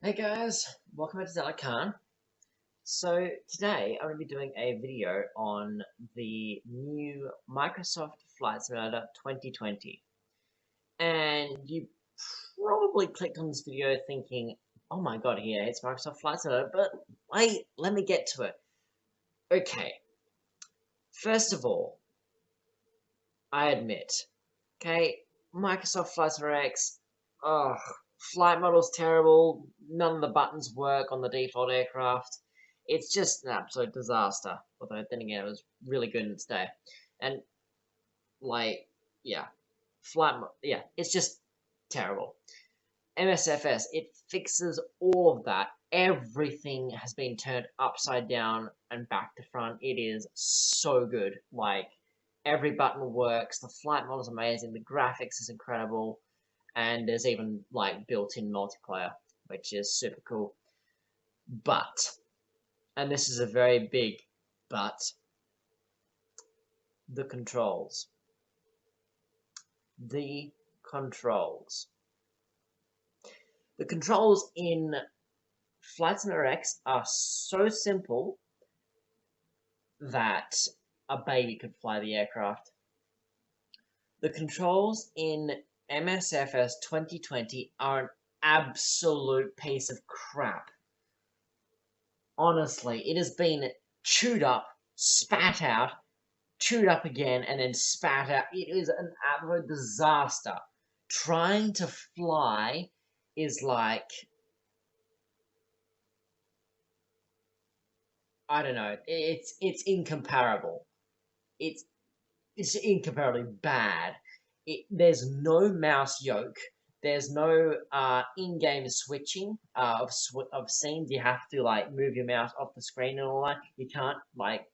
Hey guys, welcome back to Zala Khan. So today I'm going to be doing a video on the new Microsoft Flight Simulator 2020. And you probably clicked on this video thinking, oh my god, yeah, it's Microsoft Flight Simulator, but wait, let me get to it. Okay, first of all, I admit, okay, Microsoft Flight Simulator X, ugh, flight model's terrible, none of the buttons work on the default aircraft. It's just an absolute disaster. Although, then again, it was really good in its day. And, like, yeah, yeah, it's just terrible. MSFS, it fixes all of that. Everything has been turned upside down and back to front. It is so good. Like, every button works. The flight model is amazing. The graphics is incredible. And there's even, like, built-in multiplayer, which is super cool. But, and this is a very big but, the controls. The controls. The controls in Flight Simulator X are so simple that a baby could fly the aircraft. The controls in MSFS 2020 are an absolute piece of crap. Honestly, it has been chewed up, spat out, chewed up again, and then spat out. It is an absolute disaster. Trying to fly is like, I don't know, it's incomparable. It's incomparably bad. There's no mouse yoke. There's no in-game switching of scenes. You have to like move your mouse off the screen and all that. You can't like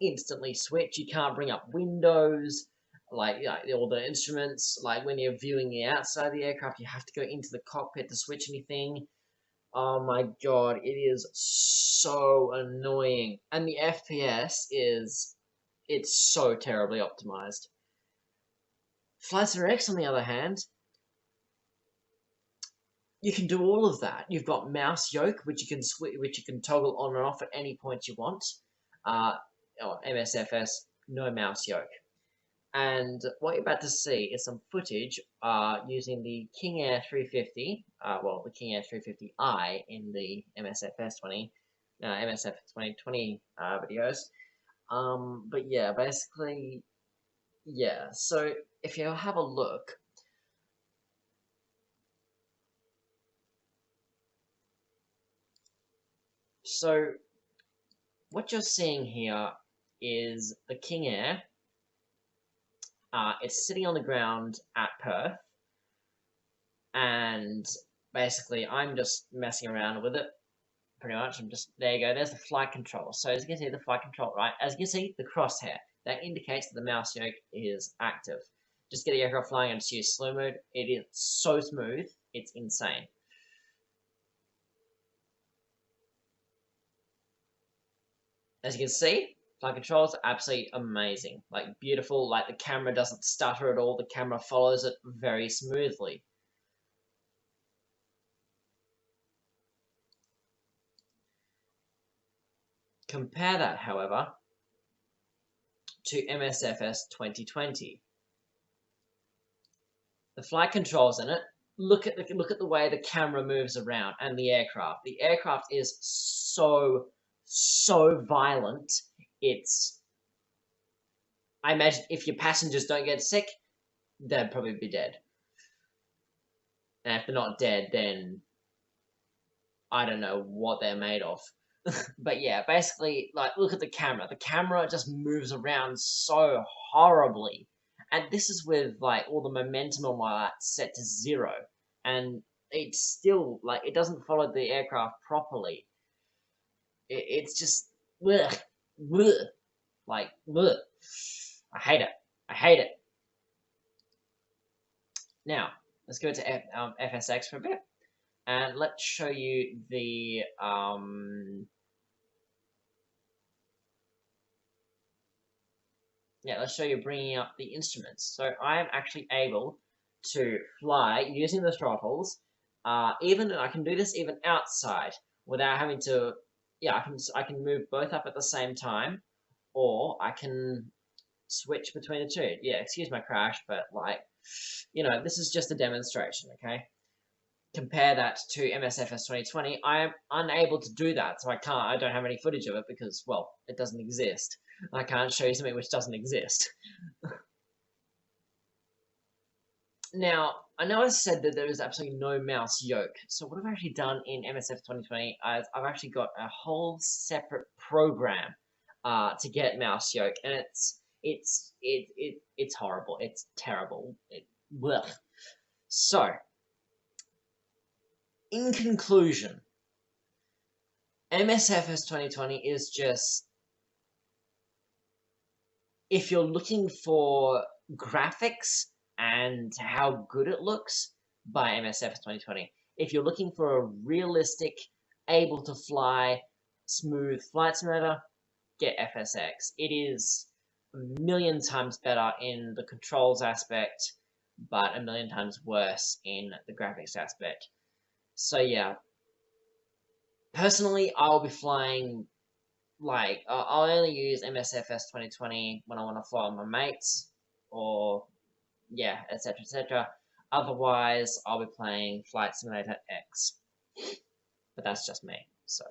instantly switch. You can't bring up windows like all the instruments. Like when you're viewing the outside of the aircraft, you have to go into the cockpit to switch anything. Oh my god, it is so annoying. And the FPS it's so terribly optimized. Flight Simulator X, on the other hand, you can do all of that. You've got mouse yoke, which you can toggle on and off at any point you want. Uh, MSFS, no mouse yoke. And what you're about to see is some footage using the King Air 350, the King Air 350i in the MSF 2020 videos. But yeah, basically, yeah. So if you have a look, so what you're seeing here is the King Air. It's sitting on the ground at Perth, and basically I'm just messing around with it. Pretty much, there you go, there's the flight control. So as you can see, the flight control, right? As you can see, the crosshair, that indicates that the mouse yoke is active. Just get the aircraft flying and just use slow mode. It is so smooth, it's insane. As you can see, flight controls are absolutely amazing. Like, beautiful, like the camera doesn't stutter at all, the camera follows it very smoothly. Compare that, however, to MSFS 2020. The flight controls in it, look at the way the camera moves around and the aircraft. The aircraft is so violent. I imagine if your passengers don't get sick, they'd probably be dead. And if they're not dead, then I don't know what they're made of. But yeah, basically, like, look at the camera. The camera just moves around so horribly. And this is with, like, all the momentum on my that set to 0. And it's still, like, it doesn't follow the aircraft properly. It's just, bleh, bleh, like, bleh. I hate it. I hate it. Now, let's go to FSX for a bit. And let's show you the, let's show you bringing up the instruments. So I am actually able to fly using the throttles. Even I can do this even outside without having to. Yeah, I can move both up at the same time, or I can switch between the two. Yeah, excuse my crash, but like, this is just a demonstration, okay? Compare that to MSFS 2020, I am unable to do that, so I don't have any footage of it because, well, it doesn't exist. I can't show you something which doesn't exist. Now, I know I said that there is absolutely no mouse yoke, so what I've actually done in MSF 2020 is I've actually got a whole separate program to get mouse yoke, and it's horrible. It's terrible. Blech. So, in conclusion, MSFS 2020 is just, if you're looking for graphics and how good it looks, buy MSFS 2020. If you're looking for a realistic, able to fly, smooth flight simulator, get FSX. It is a million times better in the controls aspect, but a million times worse in the graphics aspect. So yeah, personally, I'll be flying, like, I'll only use MSFS 2020 when I want to fly with my mates, or, yeah, etc, etc. Otherwise, I'll be playing Flight Simulator X. But that's just me, so...